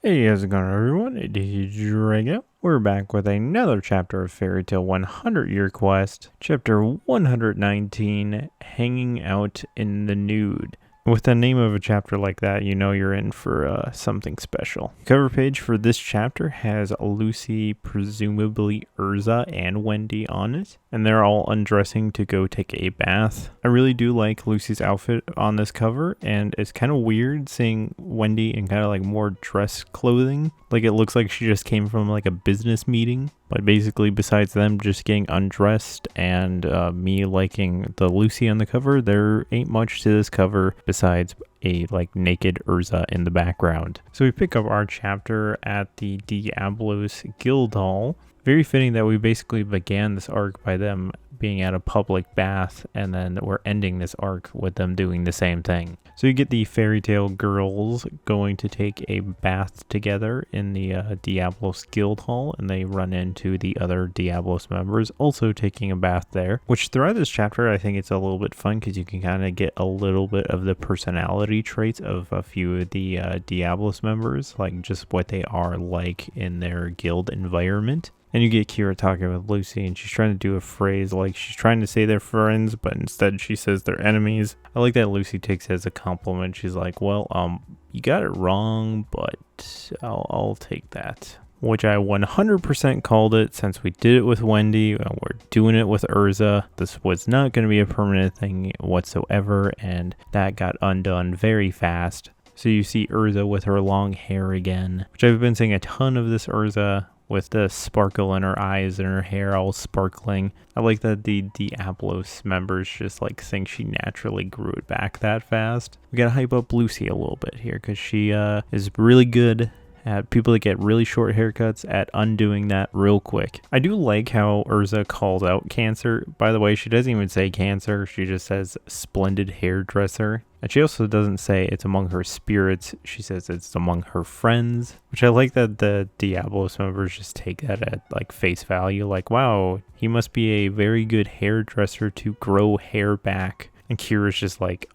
Hey, how's it going, everyone? It is Drago. We're back with another chapter of Fairy Tale 100 Year Quest, chapter 119, Hanging Out in the Nude. With the name of a chapter like that, you know you're in for something special. The cover page for this chapter has Lucy, presumably Erza, and Wendy on it, and they're all undressing to go take a bath. I really do like Lucy's outfit on this cover, and it's kind of weird seeing Wendy in kind of like more dress clothing. Like it looks like she just came from like a business meeting. But basically, besides them just getting undressed and me liking the Lucy on the cover, there ain't much to this cover besides a like naked Erza in the background. So we pick up our chapter at the Diablos Guild Hall. Very fitting that we basically began this arc by them being at a public bath, and then we're ending this arc with them doing the same thing. So you get the Fairy Tale girls going to take a bath together in the Diablos Guild Hall, and they run into the other Diablos members also taking a bath there, which throughout this chapter I think it's a little bit fun because you can kind of get a little bit of the personality traits of a few of the Diablos members, like just what they are like in their guild environment. And you get Kira talking with Lucy, and she's trying to do a phrase like she's trying to say they're friends, but instead she says they're enemies. I like that Lucy takes it as a compliment. She's like, well, you got it wrong, but I'll take that. Which I 100% called it since we did it with Wendy, and we're doing it with Erza. This was not going to be a permanent thing whatsoever, and that got undone very fast. So you see Erza with her long hair again, which I've been seeing a ton of this Erza, with the sparkle in her eyes and her hair all sparkling. I like that the Diablos members just like think she naturally grew it back that fast. We gotta hype up Lucy a little bit here because she is really good at people that get really short haircuts at undoing that real quick. I do like how Erza calls out Cancer. By the way, she doesn't even say Cancer. She just says splendid hairdresser. And she also doesn't say it's among her spirits. She says it's among her friends, which I like that the Diablos members just take that at like face value. Like, wow, he must be a very good hairdresser to grow hair back. And Kira's just like,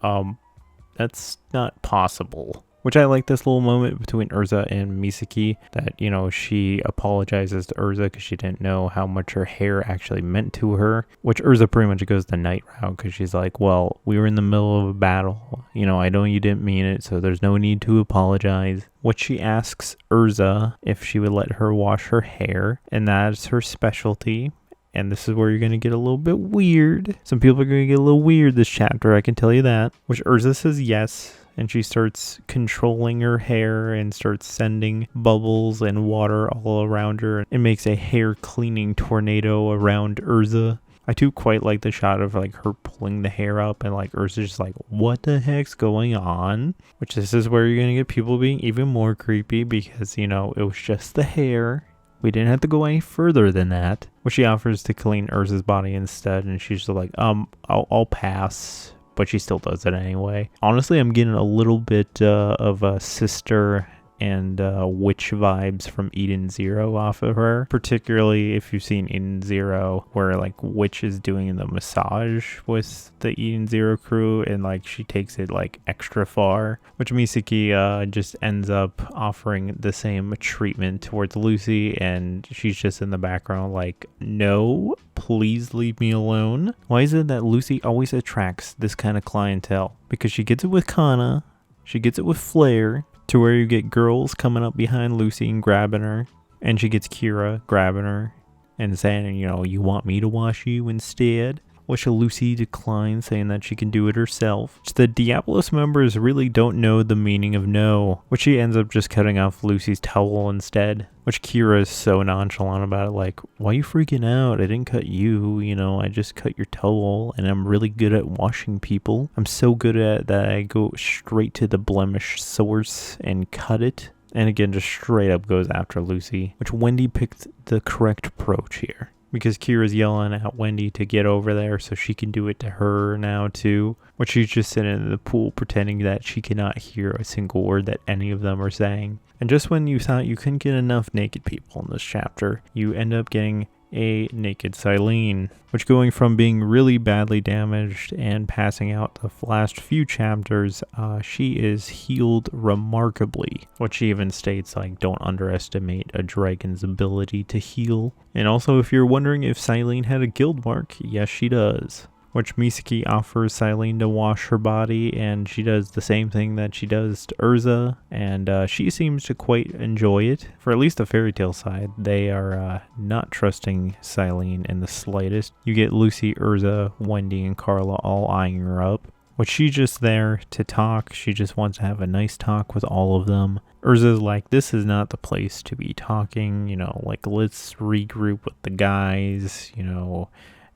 that's not possible. Which I like this little moment between Erza and Misaki that, you know, she apologizes to Erza because she didn't know how much her hair actually meant to her. Which Erza pretty much goes the night route because she's like, well, we were in the middle of a battle. You know, I know you didn't mean it, so there's no need to apologize. Which she asks Erza if she would let her wash her hair, and that's her specialty. And this is where you're going to get a little bit weird. Some people are going to get a little weird this chapter, I can tell you that. Which Erza says yes. And she starts controlling her hair and starts sending bubbles and water all around her. It makes a hair cleaning tornado around Erza. I do quite like the shot of like her pulling the hair up and like Erza's just like, what the heck's going on? Which this is where you're going to get people being even more creepy because, you know, it was just the hair. We didn't have to go any further than that. Which she offers to clean Erza's body instead. And she's just like, I'll pass. But she still does it anyway. Honestly, I'm getting a little bit of a sister and witch vibes from Eden Zero off of her. Particularly if you've seen Eden Zero, where like Witch is doing the massage with the Eden Zero crew, and like she takes it like extra far. Which Misaki just ends up offering the same treatment towards Lucy, and she's just in the background like, no, please leave me alone. Why is it that Lucy always attracts this kind of clientele? Because she gets it with Kana, she gets it with Flare, to where you get girls coming up behind Lucy and grabbing her, and she gets Kira grabbing her and saying, you know, you want me to wash you instead? Which Lucy declines, saying that she can do it herself. The Diablos members really don't know the meaning of no, which she ends up just cutting off Lucy's towel instead. Which Kira is so nonchalant about it, like, why are you freaking out? I didn't cut you, you know, I just cut your towel, and I'm really good at washing people. I'm so good at it that I go straight to the blemish source and cut it. And again, just straight up goes after Lucy, which Wendy picked the correct approach here. Because Kira's yelling at Wendy to get over there so she can do it to her now too. Which she's just sitting in the pool pretending that she cannot hear a single word that any of them are saying. And just when you thought you couldn't get enough naked people in this chapter, you end up getting a naked Selene, which going from being really badly damaged and passing out the last few chapters, she is healed remarkably, which she even states like don't underestimate a dragon's ability to heal. And also if you're wondering if Selene had a guild mark, yes she does. Which Misaki offers Selene to wash her body, and she does the same thing that she does to Erza, and she seems to quite enjoy it. For at least the fairy tale side, they are not trusting Selene in the slightest. You get Lucy, Erza, Wendy, and Carla all eyeing her up. Which she's just there to talk. She just wants to have a nice talk with all of them. Erza's like, this is not the place to be talking, like let's regroup with the guys,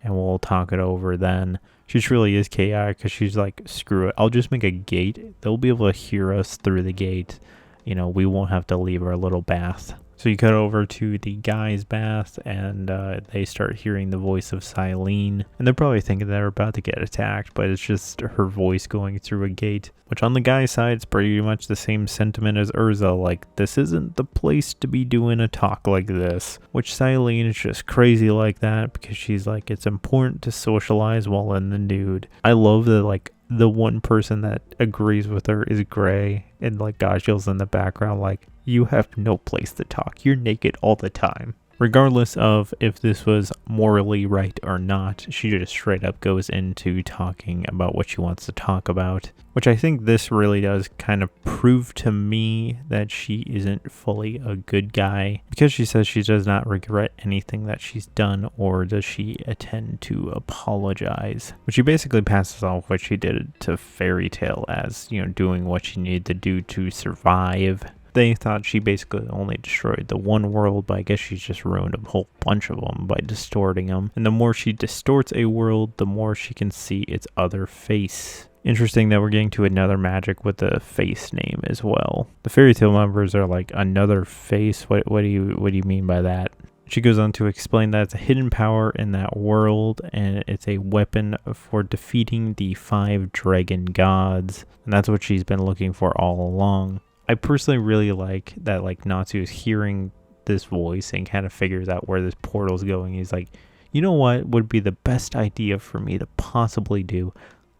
and we'll talk it over then. She truly is chaotic because she's like, screw it, I'll just make a gate. They'll be able to hear us through the gate. We won't have to leave our little bath. So you cut over to the guy's bath, and they start hearing the voice of Selene. And they're probably thinking they're about to get attacked, but it's just her voice going through a gate. Which on the guy's side, it's pretty much the same sentiment as Erza. Like, this isn't the place to be doing a talk like this. Which Selene is just crazy like that, because she's like, it's important to socialize while in the nude. I love that, like, the one person that agrees with her is Gray, and like Gajil's in the background like, you have no place to talk, you're naked all the time. Regardless of if this was morally right or not, she just straight up goes into talking about what she wants to talk about, which I think this really does kind of prove to me that she isn't fully a good guy, because she says she does not regret anything that she's done, or does she intend to apologize, which she basically passes off what she did to Fairy Tale as, doing what she needed to do to survive. They thought she basically only destroyed the one world, but I guess she's just ruined a whole bunch of them by distorting them. And the more she distorts a world, the more she can see its other face. Interesting that we're getting to another magic with the face name as well. The Fairy Tale members are like, another face? What do you mean by that? She goes on to explain that it's a hidden power in that world, and it's a weapon for defeating the 5 dragon gods. And that's what she's been looking for all along. I personally really like that like Natsu is hearing this voice and kind of figures out where this portal's going. He's like, you know what would be the best idea for me to possibly do?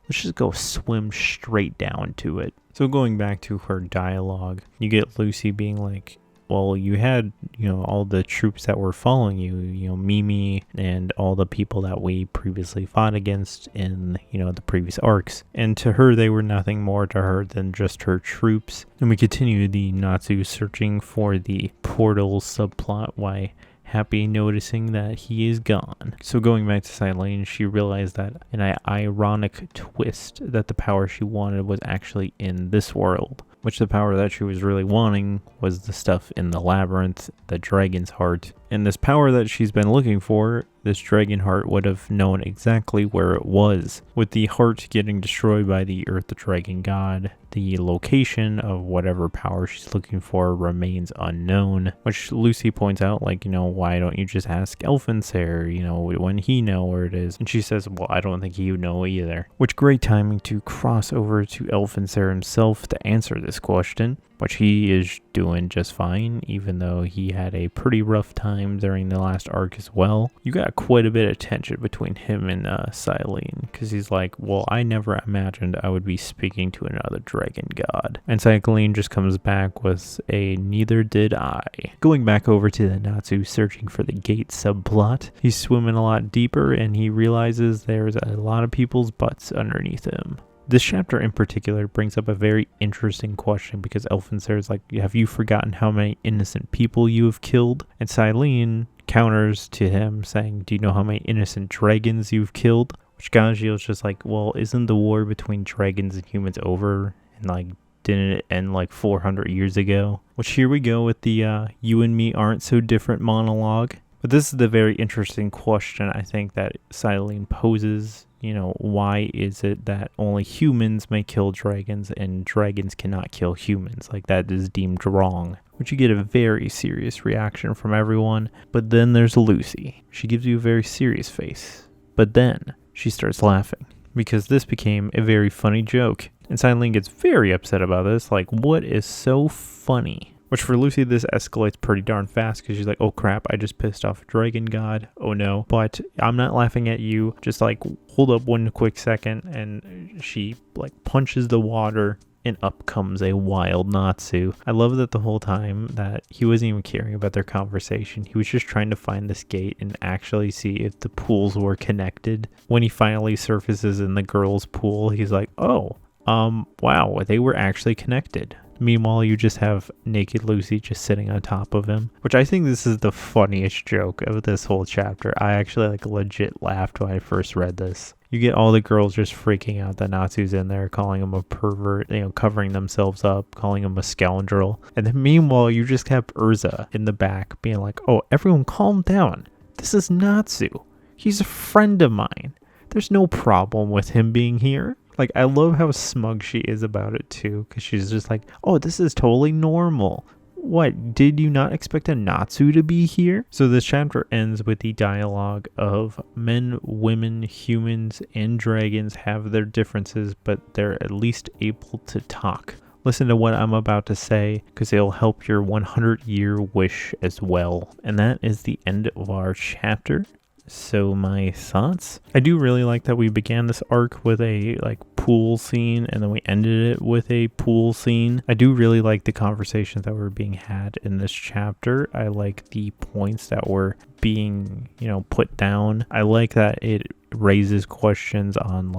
Let's just go swim straight down to it. So going back to her dialogue, you get Lucy being like, well, you had, all the troops that were following you, Mimi and all the people that we previously fought against in, the previous arcs. And to her, they were nothing more to her than just her troops. And we continue the Natsu searching for the portal subplot, why Happy noticing that he is gone. So going back to Selene, she realized that an ironic twist that the power she wanted was actually in this world. Which the power that she was really wanting was the stuff in the labyrinth, the dragon's heart. And this power that she's been looking for, this dragon heart would have known exactly where it was. With the heart getting destroyed by the earth dragon god, the location of whatever power she's looking for remains unknown. Which Lucy points out, like, why don't you just ask Elfinsair, when he know where it is? And she says, well, I don't think he would know either. Which great timing to cross over to Elfinsair himself to answer this question, which he is doing just fine, even though he had a pretty rough time during the last arc as well. You got quite a bit of tension between him and Selene, because he's like, well, I never imagined I would be speaking to another dragon god. And Selene just comes back with a neither did I. Going back over to the Natsu searching for the gate subplot, he's swimming a lot deeper and he realizes there's a lot of people's butts underneath him. This chapter in particular brings up a very interesting question, because Elfinsair is like, have you forgotten how many innocent people you have killed? And Selene counters to him saying, do you know how many innocent dragons you've killed? Which Gajil's just like, well, isn't the war between dragons and humans over? And like, didn't it end like 400 years ago? Which here we go with the you and me aren't so different monologue. But this is the very interesting question I think that Selene poses. Why is it that only humans may kill dragons and dragons cannot kill humans? Like, that is deemed wrong. Which you get a very serious reaction from everyone. But then there's Lucy. She gives you a very serious face. But then she starts laughing, because this became a very funny joke. And Selene gets very upset about this. Like, what is so funny? Which for Lucy, this escalates pretty darn fast because she's like, oh crap, I just pissed off a dragon god. Oh no. But I'm not laughing at you. Just like hold up one quick second. And she like punches the water and up comes a wild Natsu. I love that the whole time that he wasn't even caring about their conversation. He was just trying to find this gate and actually see if the pools were connected. When he finally surfaces in the girls' pool, he's like, oh, wow, they were actually connected. Meanwhile, you just have naked Lucy just sitting on top of him, which I think this is the funniest joke of this whole chapter. I actually like legit laughed when I first read this. You get all the girls just freaking out that Natsu's in there, calling him a pervert, covering themselves up, calling him a scoundrel. And then meanwhile, you just have Erza in the back being like, oh, everyone calm down. This is Natsu. He's a friend of mine. There's no problem with him being here. Like, I love how smug she is about it too, because she's just like, oh, this is totally normal. What, did you not expect a Natsu to be here? So this chapter ends with the dialogue of men, women, humans, and dragons have their differences, but they're at least able to talk. Listen to what I'm about to say, because it'll help your 100-year wish as well. And that is the end of our chapter. So my thoughts? I do really like that we began this arc with a pool scene and then we ended it with a pool scene. I do really like the conversations that were being had in this chapter. I like the points that were being, put down. I like that it raises questions on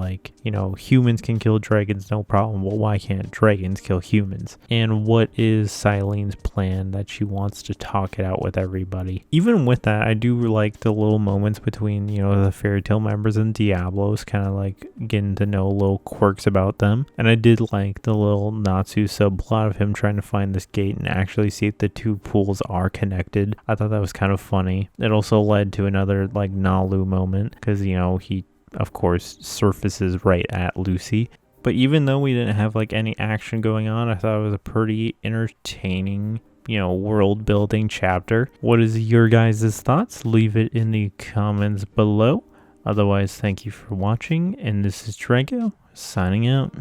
humans can kill dragons, no problem. Well, why can't dragons kill humans? And what is Selene's plan that she wants to talk it out with everybody? Even with that, I do like the little moments between, the fairy tale members and Diablos, kind of getting to know little quirks about them. And I did like the little Natsu subplot of him trying to find this gate and actually see if the two pools are connected. I thought that was kind of funny. It also led to another Nalu moment because, he of course surfaces right at Lucy. But even though we didn't have any action going on, I thought it was a pretty entertaining, world building chapter. What is your guys' thoughts? Leave it in the comments below. Otherwise, thank you for watching, and this is Drago signing out.